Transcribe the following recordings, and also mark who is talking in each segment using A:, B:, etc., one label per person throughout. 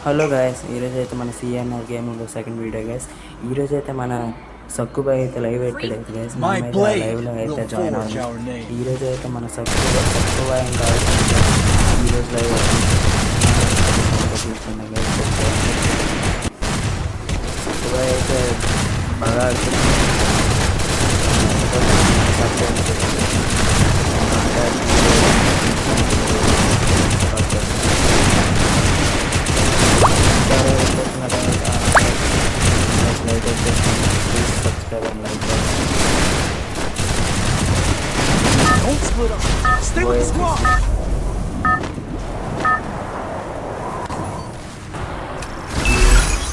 A: Hello guys, ఈరోజు అయితే మన CNR gaming second video guys. ఈరోజు అయితే మన సక్కుబాయ్ అయితే లైవ్ పెట్టాడు అయితే గైస్. మనమైతే ఆ లైవ్లో అయితే జాయిన్ అవ్వాలి. ఈరోజు అయితే మన సక్కుబాయ్ అని కావాల్సింది ఈరోజు లైవ్ చూస్తున్నాం గైస్. సక్కుబాయ్ అయితే బాగా ఆడుతుంది.
B: Don't split up. Stay with the squad.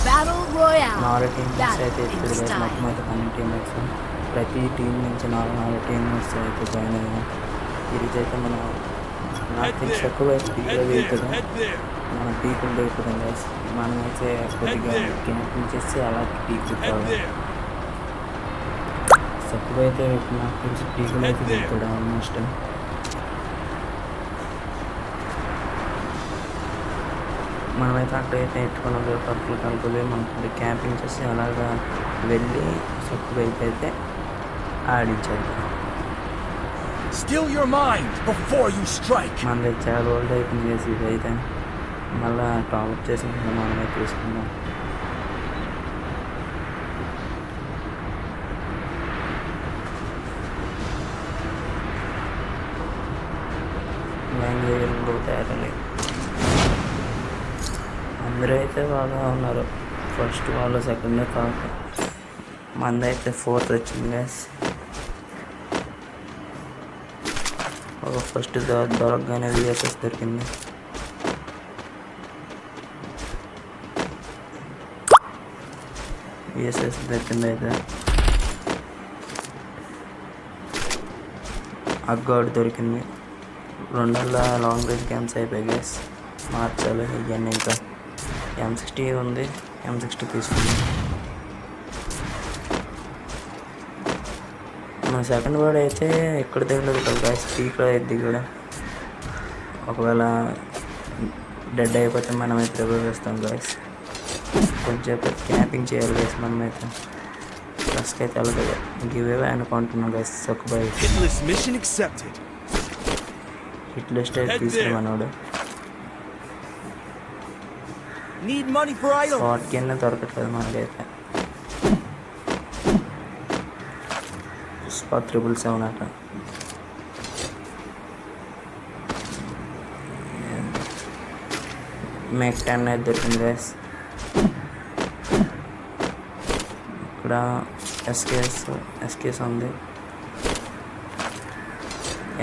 C: Battle Royale.
A: 4 teams అయితే ఇప్పుడు మొత్తం అయితే 12 టీమ్స్. ప్రతి టీం నుంచి 4 టీమ్స్ అయితే జాయిన్ అయ్యాం. ఈరోజు అయితే నాకు తెలిసి ఎక్కువ పీక్లో వేయకుండా మనం పీక్ ఉండేకపోతాం గైస్. మనమైతే కొద్దిగా క్యాంపింగ్ చేసి అలా పీక్ తిప్పాలి. తక్కువ అయితే నాకు తెలిసి పీకులు అయితే దిగుతాడు ఆల్మోస్ట్. మనమైతే అక్కడైతే ఎట్టుకున్నాం పప్పులు కలుపులు మనకు క్యాంపింగ్ చేసి అలాగా వెళ్ళి తక్కువ అయితే ఆడించాలి. మనది చాలా ఓల్డ్ అయిపోయింది చేసి ఇదైతే మళ్ళీ టాప్ చేసి మనమే తీసుకుందాం. తయారలేదు. అందరూ అయితే బాగా ఉన్నారు. ఫస్ట్ వాళ్ళు సెకండ్ కాక మంది అయితే 4th వచ్చింది గ్యాస్. ఫస్ట్ దొరకగానే విఎస్ఎస్ దొరికింది. విఎస్ఎస్ దొరికింది అయితే అగ్గాడు దొరికింది. 2 లాంగ్ రేంజ్ క్యాంప్స్ అయిపోయాయి గైస్. మార్చాలి ఇవన్నీ. ఇంకా M60 ఉంది, M60 తీసుకుంది. మన సెకండ్ వర్డ్ అయితే ఎక్కడ దిగలేదు కదా గైస్, పీక్లో అయితే కూడా. ఒకవేళ డెడ్ అయిపోతే మనమైతే రివైవ్ చేస్తాం గైస్. కొంచెం క్యాంపింగ్ చేయాలి గైస్. మనమైతే ప్లస్కి అయితే వెళ్ళదు గివ్ అనుకుంటున్నాం గైస్. సక్కుబాయ్ హిట్ లిస్ట్ అయితే తీసుకున్నాడు. షార్ట్ కింద దొరకట్లేదు మనకైతే. స్పాట్ 777 అట. మేక్ 10 అయితే దొరికింది గైస్. ఇక్కడ ఎస్కేస్ ఉంది.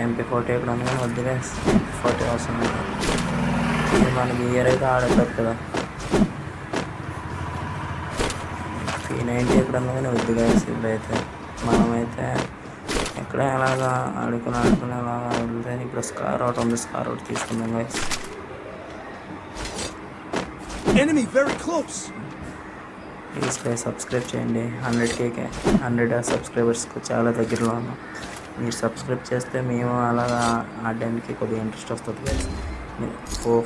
A: MP40 ఇక్కడ ఉంది కానీ వద్దు గైస్. 40 అవసరం లేదు. మనకి ఇయర్ అయితే ఆడతారు కదా. P90 ఇక్కడ ఉంది కానీ వద్దు గైస్. ఇప్పుడైతే మనమైతే ఎక్కడ ఎలాగా ఆడుకుని అలాగా వెళ్తే ఇప్పుడు స్కార్ అవుట్ ఉంది. స్కార్ అవుట్ తీసుకుందాం గైస్. ప్లీజ్ గైస్ సబ్స్క్రైబ్ చేయండి. 100 సబ్స్క్రైబర్స్కి చాలా దగ్గరలో ఉన్నాం. మీరు సబ్స్క్రైబ్ చేస్తే మేము అలాగా ఆడడానికి కొద్దిగా ఇంట్రెస్ట్ వస్తుంది గైస్.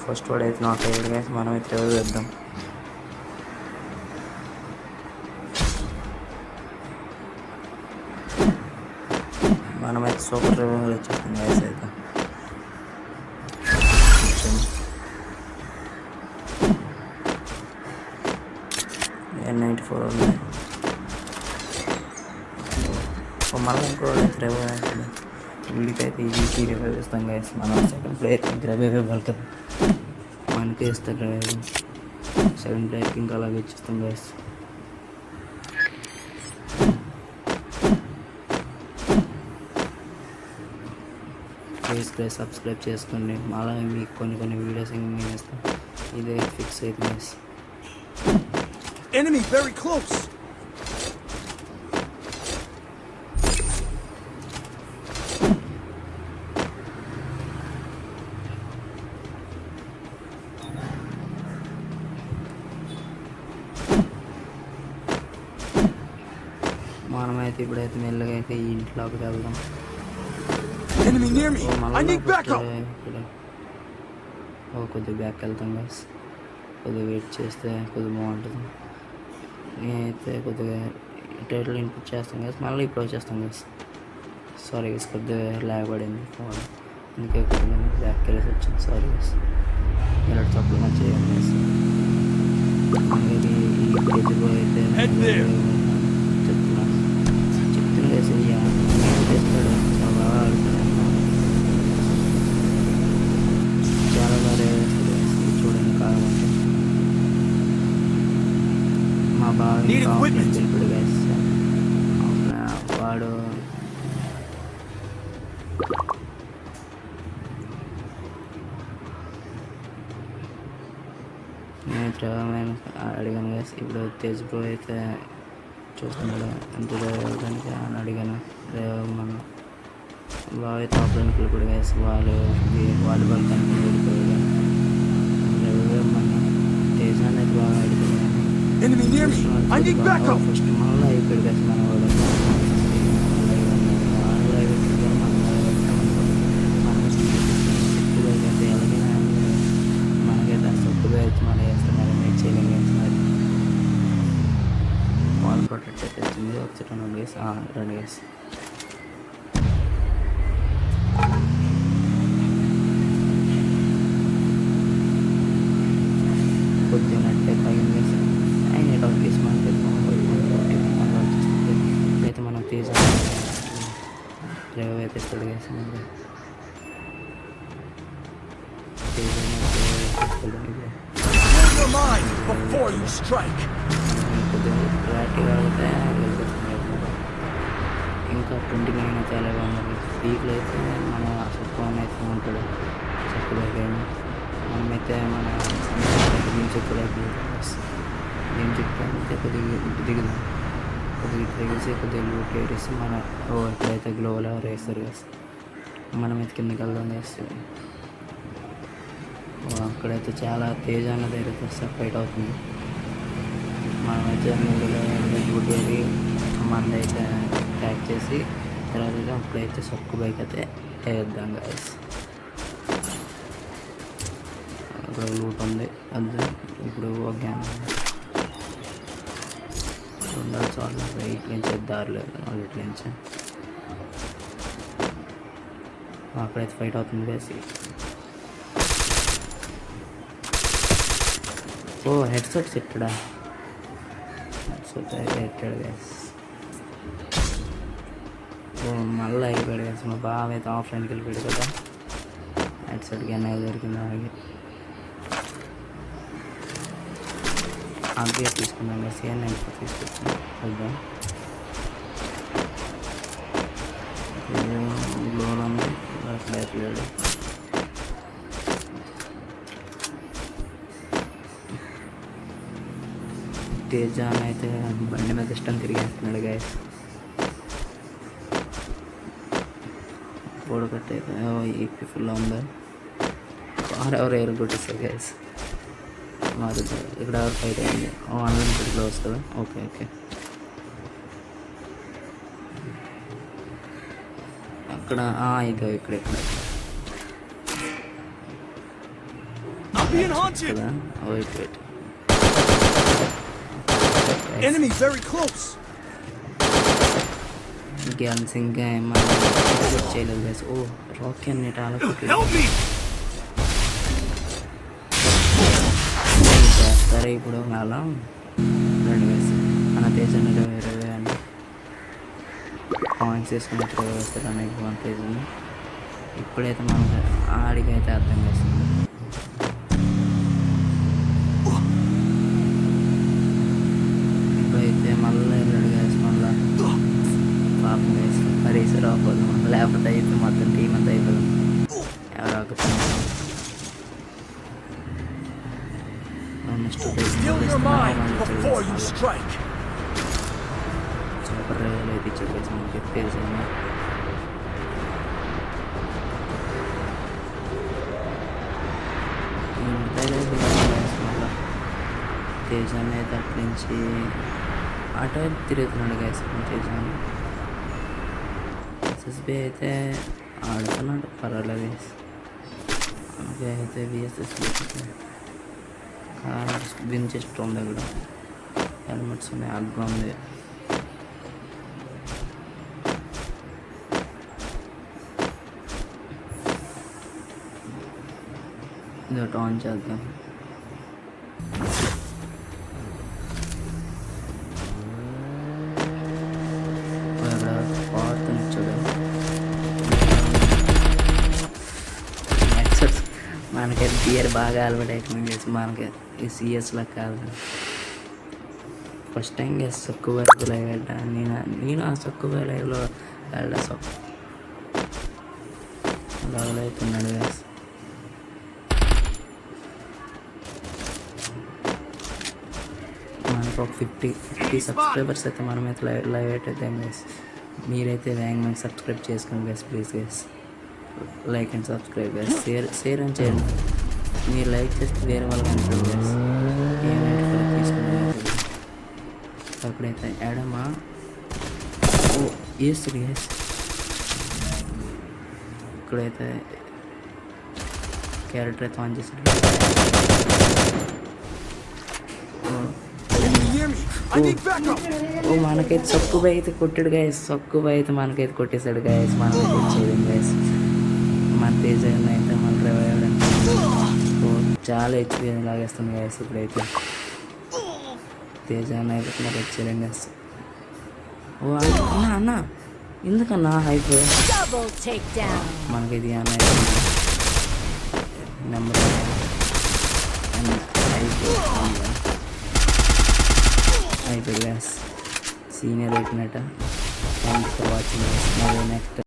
A: ఫస్ట్ వాడు అయితే నాకు అయ్యాడు గైస్. మనం అయితే రివైవ్ చేద్దాం. మనమైతే సూపర్ రివైవ్ వచ్చేస్తాం గైస్. అయితే N94 ఉంది. మళ్ళీ ఇంకో రివైవ్ అవుతుంది. వీడికైతే ఈజీ రివైవ్ ఇస్తాం గైస్. మనం సెకండ్ ప్లేయర్కి రివైవ్ ఇవ్వాలి కదా, మనకే ఇస్తారు రివైవ్. సెకండ్ ప్లేయర్కి ఇంకా అలాగే ఇచ్చేస్తాం గైస్. ప్లీజ్ గైస్ సబ్స్క్రైబ్ చేసుకోండి. మళ్ళీ మీకు కొన్ని వీడియోస్ మేము ఇస్తాం. ఇదే ఫిక్స్ అయితే గైస్.
B: Enemy very close.
A: మనమైతే ఇప్పుడైతే మెల్లగా అయితే ఈ ఇంట్లోకి వెళ్దాం.
B: Enemy near me. I need backup.
A: కొద్దిగా బ్యాక్ వెళ్తాం గైస్. కొద్దిగా వెయిట్ చేస్తే కొద్దిగా బాగుంటుంది. నేనైతే కొద్దిగా టైటిల్ ఇన్పుట్ చేస్తాను కదా, మళ్ళీ ఇప్పుడు వచ్చేస్తాను కదా. సారీ గైస్, కొద్దిగా ల్యాగ్ పడింది ఫోన్, అందుకే కొద్దిగా బ్యాక్ వెళ్ళేసి వచ్చింది. సారీ గైస్, ఇలాంటి తప్పులు మనం చేయాలి గైస్. ఇది ఈ పేజీలో అయితే చెప్తున్నా గైస్, చేస్తాడు చాలా బాగా ఆడుతాడు, చాలా బాగా వేస్తాడు. చూడండి కావాలంటే మా బాగా తెలిపాడు గైస్. వాడు నేను అడిగాను గైస్. ఇప్పుడు తేజ్ బ్రో అయితే చూస్తున్నాడు ఎంత చదవడానికి అని అడిగాను. మన బాగా అయితే ఆఫ్లైన్ వెళ్ళిపోయాడు గైస్. వాలీబాల్ కనుక వెళ్ళిపోయాడు. మన తేజ్ అనేది బాగా ఆడుతున్నాడు.
B: Enemy near me! I need backup!
A: First మళ్ళీ అయిపోయాడు గైస్. మన వాడు మనకైతే సొక్కుగా వచ్చి మన వేస్తున్నారు, మీరు చేయలేం వేస్తున్నారు. వాల్ ప్రొటెక్ట్ అయితే వచ్చింది. ఒకసారి రెండు గేస్ కొద్దిగా నట్టే తగింది గేస్. అయిన ఒక కేసు మనకి ఇప్పుడైతే మనం అయితే ఇస్తాడు gas.
B: Clear your mind before you strike!
A: ఇంకా 29 అయితే అలాగే ఉన్నారు. పీక్లో అయితే మన సత్వాన్ని అయితే ఉంటాడు చక్కగా గేమ్. మనమైతే మన గేమ్ చెప్పుడే గేమ్ చెప్తే కొద్దిగా దిగుదాం. కొద్దిగా తెగిసి కొద్దిగా లూట్ వేసి మన ఎక్కడైతే గ్లోవల్ ఎవరు వేస్తారు కదా, మనమైతే కిందకి వెళ్దాం చేస్తుంది. అక్కడైతే చాలా తేజ్ అన్నది అయితే ఫైట్ అవుతుంది. మనమైతే లూట్ వేసి మనదైతే ట్యాక్ చేసి తర్వాత అప్పుడైతే సక్కు బైక్ అయితే వేద్దాం గాయస్. అక్కడ లూట్ ఉంది అది ఇప్పుడు ఓకే ఉండాలి. చాలా ఇటు నుంచి దారిలేదు, ఇటు నుంచి అక్కడైతే ఫైట్ అవుతుంది వేసి. ఓ హెడ్సెట్ సెట్టడా, హెడ్సెట్ అయితే పెట్టాడు గ్యాస్. ఓ మళ్ళీ అయిపోయాడు గ్యాస్. మా బావ అయితే ఆఫ్లైన్కి వెళ్ళిపోయాడు కదా, హెడ్సెట్కి అన్నయ్య దొరికింది. అలాగే తీసుకున్నాం గ్యాస్. నేను తీసుకొచ్చాను చూద్దాం. గ్లోర్ ఉంది అక్కడైతే. తేజాన్ అయితే బండి మీద ఇష్టం తిరిగేస్తున్నాడు గ్యాస్. పొడకట్టయితే ఈపీ ఫుల్ ఉంది. కార్ ఎవరు ఎయిర్ కొట్టేస్తారు గ్యాస్. మారుతుంది ఇక్కడ ఎవరు ఫైట్ అయింది. అన్లిమిటెడ్ గ్లోవ్స్ కదా. ఓకే ఓకే, అక్కడ ఇదో ఇక్కడ కదా. Wait
B: Enemy very close!
A: Guns ఇంకా ఏమన్నా చేయలేదు గైస్. ఓ రాకీ అన్ని చాలా చేస్తారా ఇప్పుడు అలా రెండు గైస్. మన దేశాన్ని వేరే అని పాయింట్స్ వేసుకున్నట్టు వేస్తారు అనేక అడ్వాంటేజ్ని. ఇప్పుడైతే మనకు ఆడికైతే అర్థం చేస్తుంది. ఇప్పుడైతే మళ్ళీ వెళ్ళాడు గ్యాస్. మళ్ళీ పాపం వేసి రేసర్ అవ్వదు, లేకపోతే అయితే మొత్తం టీం అంతా అయిపోతుంది. ఎవరు సూపర్ రైలు అయితే చెప్పేసి మనం చెప్పేసి మళ్ళీ తేజాన్ని అయితే అటు నుంచి అటు తిరుగుతున్నాడు గ్యాస్. తేజాన్ని ఎస్ఎస్బి అయితే ఆడుతున్నాడు పర్వాలేదు. అయితే విఎస్ఎస్బి విన్ చెస్ట్ ఉంది అక్కడ, హెల్మెట్స్ ఉన్నాయి, అగ్గా ఉంది. ఇది ఆన్ చేద్దాం. అక్కడ పాడుతునిచ్చాడు. మనకైతే బియర్ బాగా అలవాటు అయిపోయింది గేస్. మనకి ఈ సిఎస్లో కాదు, ఫస్ట్ టైం గేస్ తక్కువ లైవ్ వెళ్ళా. నేను ఆ తక్కువ లైవ్లో వెళ్ళా. లైవ్ అవుతున్నాడు గేస్. మనకు ఒక 50 సబ్స్క్రైబర్స్ అయితే మనమైతే లైవ్ అయితే గేస్. మీరైతే వేగంగా సబ్స్క్రైబ్ చేసుకోండి guys, please guys. Like and subscribe guys. Share అని చేయండి. మీరు లైక్ చేస్తే వేరే వాళ్ళకి అనుకోండి గైస్. ఏమైనా తీసుకుని అప్పుడైతే ఎడమా వేస్తుంది గైస్. ఇక్కడైతే క్యారెక్టర్ అయితే ఆన్ చేసాడు. మనకైతే సక్కువ అయితే కొట్టాడు గైస్. సక్కువ అయితే మనకైతే కొట్టేశాడు గైస్. మనమైతే వచ్చేది గైస్. మన తేజ అయితే మన డ్రైవర్ చాలా హెచ్పి లాగేస్తుంది గైస్. ఇప్పుడైతే తేజ అయితే నాకు వచ్చేది గైస్. ఓ అన్న అన్న ఎందుకన్నా హైప్ మనకి ఇది అన్న నెంబర్ అయిపోయి గ్యాస్ సీనియర్ అయిపోయినట్ట. Thank you for watching. మరి నెక్స్ట్